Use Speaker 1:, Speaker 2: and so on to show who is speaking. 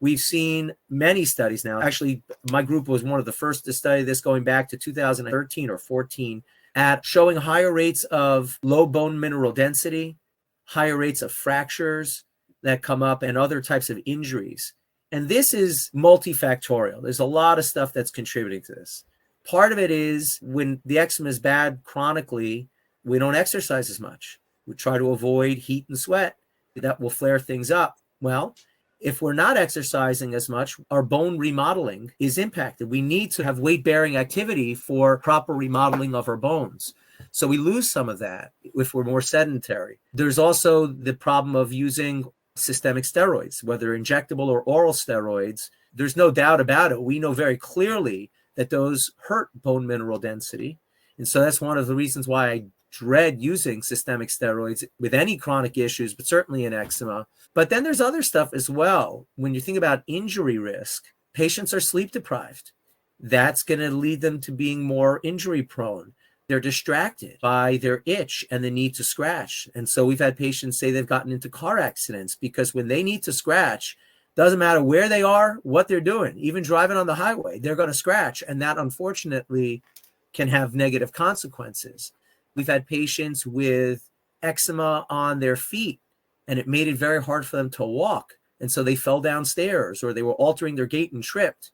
Speaker 1: We've seen many studies now. Actually, my group was one of the first to study this going back to 2013 or 14 at showing higher rates of low bone mineral density, higher rates of fractures that come up, and other types of injuries. And this is multifactorial. There's a lot of stuff that's contributing to this. Part of it is when the eczema is bad chronically, we don't exercise as much. We try to avoid heat and sweat. That will flare things up. Well, if we're not exercising as much, our bone remodeling is impacted. We need to have weight-bearing activity for proper remodeling of our bones. So we lose some of that if we're more sedentary. There's also the problem of using systemic steroids, whether injectable or oral steroids. There's no doubt about it. We know very clearly that those hurt bone mineral density. And so that's one of the reasons why I dread using systemic steroids with any chronic issues, but certainly in eczema. But then there's other stuff as well. When you think about injury risk, patients are sleep deprived. That's going to lead them to being more injury prone. They're distracted by their itch and the need to scratch. And so we've had patients say they've gotten into car accidents because when they need to scratch, doesn't matter where they are, what they're doing, even driving on the highway, they're going to scratch. And that unfortunately can have negative consequences. We've had patients with eczema on their feet, and it made it very hard for them to walk. And so they fell downstairs or they were altering their gait and tripped.